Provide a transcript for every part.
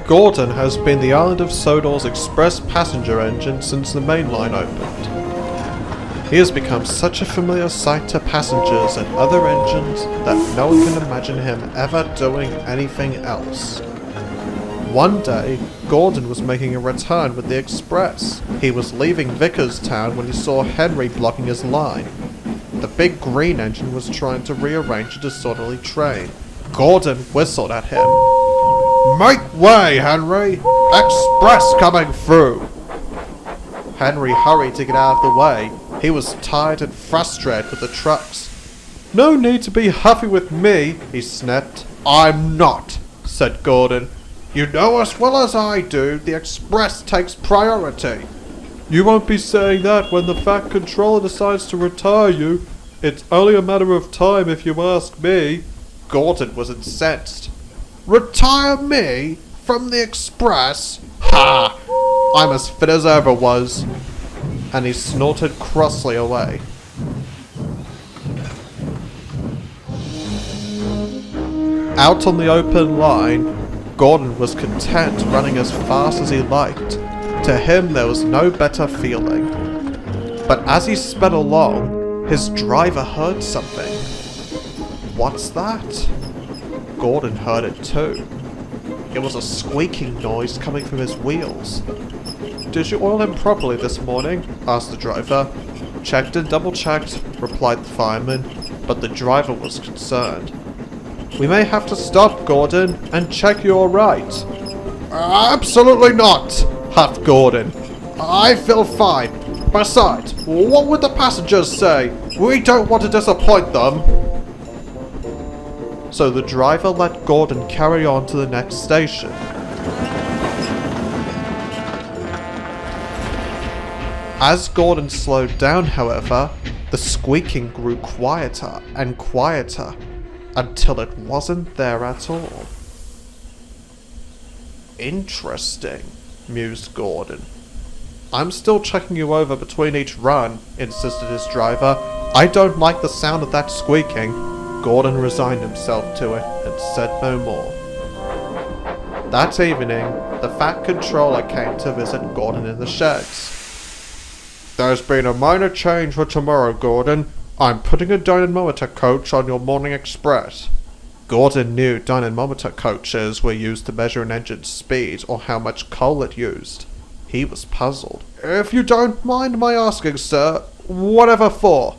Gordon has been the island of Sodor's express passenger engine since the main line opened. He has become such a familiar sight to passengers and other engines that no one can imagine him ever doing anything else. One day, Gordon was making a return with the express. He was leaving Vickerstown when he saw Henry blocking his line. The big green engine was trying to rearrange a disorderly train. Gordon whistled at him. "Make way, Henry! Express coming through!" Henry hurried to get out of the way. He was tired and frustrated with the trucks. "No need to be huffy with me," he sniffed. "I'm not," said Gordon. "You know as well as I do, the express takes priority." "You won't be saying that when the Fat Controller decides to retire you. It's only a matter of time if you ask me." Gordon was incensed. "Retire me? From the express? Ha! I'm as fit as ever was." And he snorted crossly away. Out on the open line, Gordon was content running as fast as he liked. To him there was no better feeling. But as he sped along, his driver heard something. What's that? Gordon heard it too. It was a squeaking noise coming from his wheels. "Did you oil him properly this morning?" asked the driver. "Checked and double-checked," replied the fireman, but the driver was concerned. "We may have to stop, Gordon, and check you're right." "Absolutely not," huffed Gordon. "I feel fine. Besides, what would the passengers say? We don't want to disappoint them." So the driver let Gordon carry on to the next station. As Gordon slowed down, however, the squeaking grew quieter and quieter, until it wasn't there at all. "Interesting," mused Gordon. "I'm still checking you over between each run," insisted his driver. "I don't like the sound of that squeaking." Gordon resigned himself to it and said no more. That evening, the Fat Controller came to visit Gordon in the sheds. "There's been a minor change for tomorrow, Gordon. I'm putting a dynamometer coach on your morning express." Gordon knew dynamometer coaches were used to measure an engine's speed or how much coal it used. He was puzzled. "If you don't mind my asking, sir, whatever for?"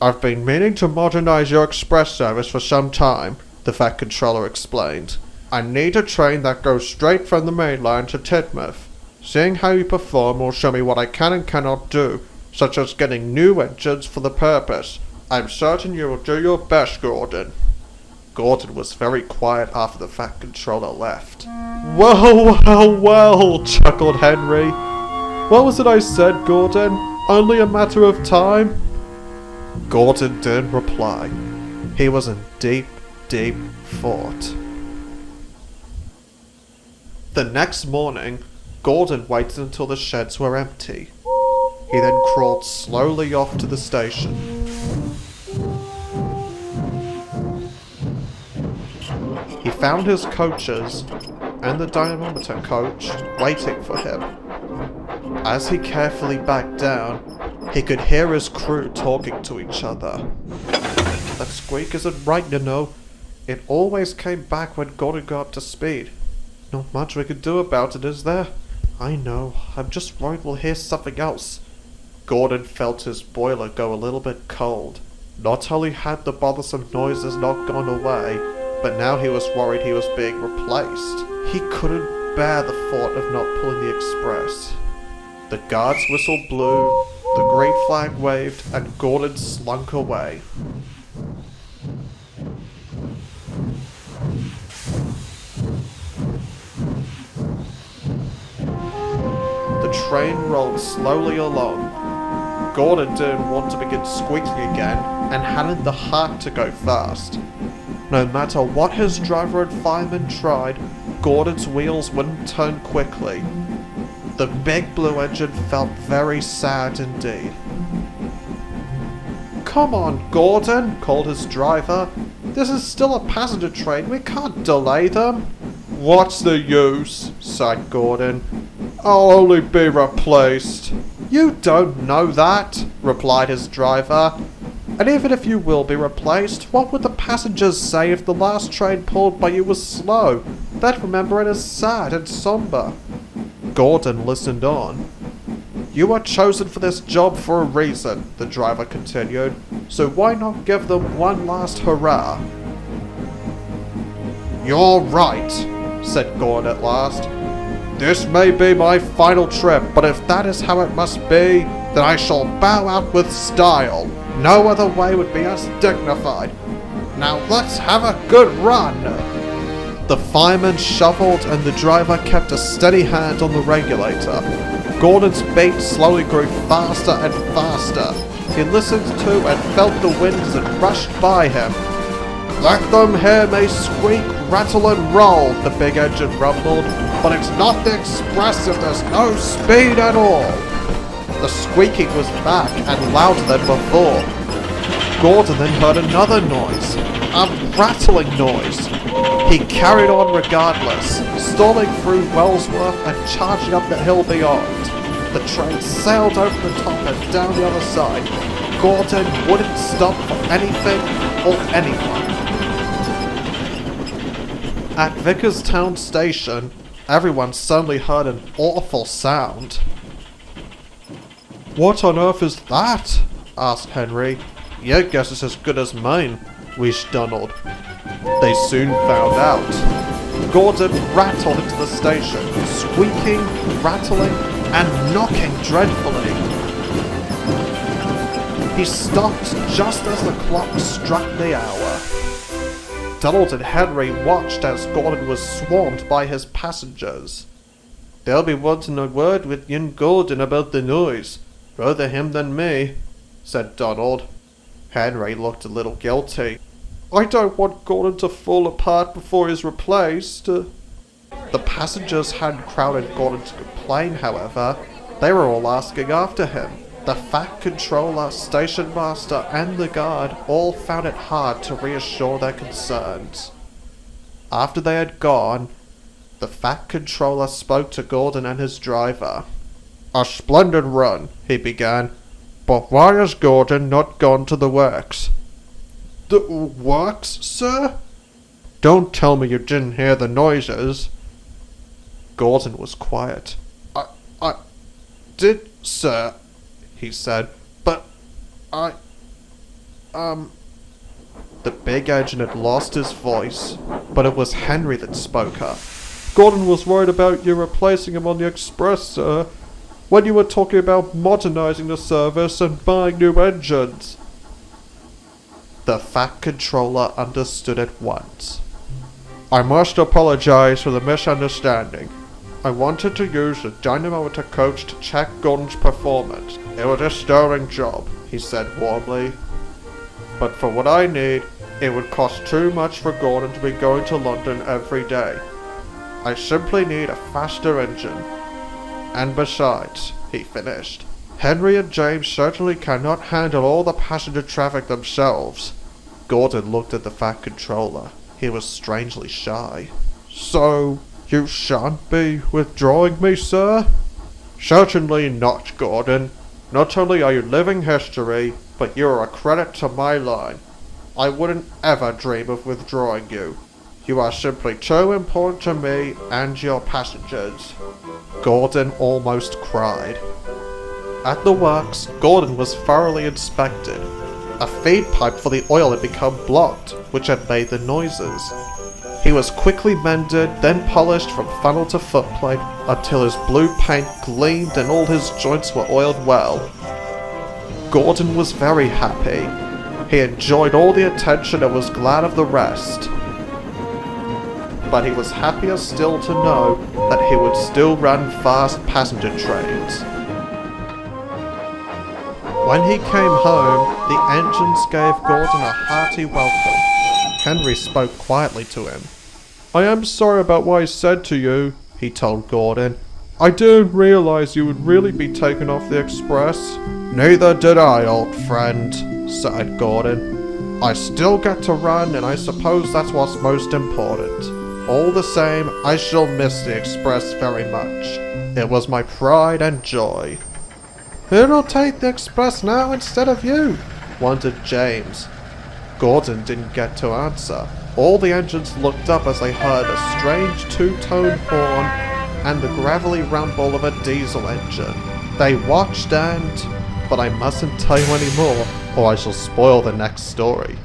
"I've been meaning to modernize your express service for some time," the Fat Controller explained. "I need a train that goes straight from the main line to Titmuth. Seeing how you perform will show me what I can and cannot do, such as getting new engines for the purpose. I'm certain you will do your best, Gordon." Gordon was very quiet after the Fat Controller left. Well, chuckled Henry. "What was it I said, Gordon? Only a matter of time?" Gordon didn't reply. He was in deep, deep thought. The next morning, Gordon waited until the sheds were empty. He then crawled slowly off to the station. He found his coaches and the dynamometer coach waiting for him. As he carefully backed down, he could hear his crew talking to each other. "That squeak isn't right, you know. It always came back when Gordon got up to speed. Not much we could do about it, is there?" "I know. I'm just worried we'll hear something else." Gordon felt his boiler go a little bit cold. Not only had the bothersome noises not gone away, but now he was worried he was being replaced. He couldn't bear the thought of not pulling the express. The guard's whistle blew, the green flag waved, and Gordon slunk away. The train rolled slowly along. Gordon didn't want to begin squeaking again, and hadn't the heart to go fast. No matter what his driver and fireman tried, Gordon's wheels wouldn't turn quickly. The big blue engine felt very sad indeed. "Come on, Gordon," called his driver. "This is still a passenger train. We can't delay them." What's the use? Sighed Gordon. I'll only be replaced. You don't know that, replied his driver. And even if you will be replaced, what would the passengers say if the last train pulled by you was slow? They'd remember it as sad and somber. Gordon listened on. You are chosen for this job for a reason, the driver continued, so why not give them one last hurrah? You're right, said Gordon at last. This may be my final trip, but if that is how it must be, then I shall bow out with style. No other way would be as dignified. Now let's have a good run. The fireman shoveled and the driver kept a steady hand on the regulator. Gordon's beat slowly grew faster and faster. He listened to and felt the wind as it rushed by him. Let them hear me squeak, rattle and roll, the big engine rumbled, but it's not the express if there's no speed at all. The squeaking was back and louder than before. Gordon then heard another noise, a rattling noise. He carried on regardless, stalling through Wellsworth and charging up the hill beyond. The train sailed over the top and down the other side. Gordon wouldn't stop for anything or anyone. At Vickerstown Station, everyone suddenly heard an awful sound. What on earth is that? Asked Henry. Your guess is as good as mine, wished Donald. They soon found out. Gordon rattled into the station, squeaking, rattling, and knocking dreadfully. He stopped just as the clock struck the hour. Donald and Henry watched as Gordon was swarmed by his passengers. They'll be wanting a word with young Gordon about the noise. Rather him than me, said Donald. Henry looked a little guilty. I don't want Gordon to fall apart before he's replaced. The passengers hadn't crowded Gordon to complain, however. They were all asking after him. The Fat Controller, Station Master, and the guard all found it hard to reassure their concerns. After they had gone, the Fat Controller spoke to Gordon and his driver. A splendid run, he began, but why has Gordon not gone to the works? The works, sir? Don't tell me you didn't hear the noises. Gordon was quiet. I did, sir, he said, but the big engine had lost his voice, but it was Henry that spoke up. Gordon was worried about you replacing him on the express, sir, when you were talking about modernizing the service and buying new engines. The Fat Controller understood at once. I must apologize for the misunderstanding. I wanted to use the dynamometer coach to check Gordon's performance. It was a sterling job, he said warmly. But for what I need, it would cost too much for Gordon to be going to London every day. I simply need a faster engine. And besides, he finished, Henry and James certainly cannot handle all the passenger traffic themselves. Gordon looked at the Fat Controller. He was strangely shy. So, you shan't be withdrawing me, sir? Certainly not, Gordon. Not only are you living history, but you are a credit to my line. I wouldn't ever dream of withdrawing you. You are simply too important to me and your passengers. Gordon almost cried. At the works, Gordon was thoroughly inspected. A feed pipe for the oil had become blocked, which had made the noises. He was quickly mended, then polished from funnel to footplate until his blue paint gleamed and all his joints were oiled well. Gordon was very happy. He enjoyed all the attention and was glad of the rest. But he was happier still to know that he would still run fast passenger trains. When he came home, the engines gave Gordon a hearty welcome. Henry spoke quietly to him. I am sorry about what I said to you, he told Gordon. I didn't realize you would really be taken off the express. Neither did I, old friend, sighed Gordon. I still get to run, and I suppose that's what's most important. All the same, I shall miss the Express very much. It was my pride and joy. Who'll take the Express now instead of you? Wondered James. Gordon didn't get to answer. All the engines looked up as they heard a strange two-tone horn and the gravelly rumble of a diesel engine. They watched and... but I mustn't tell you any more, or I shall spoil the next story.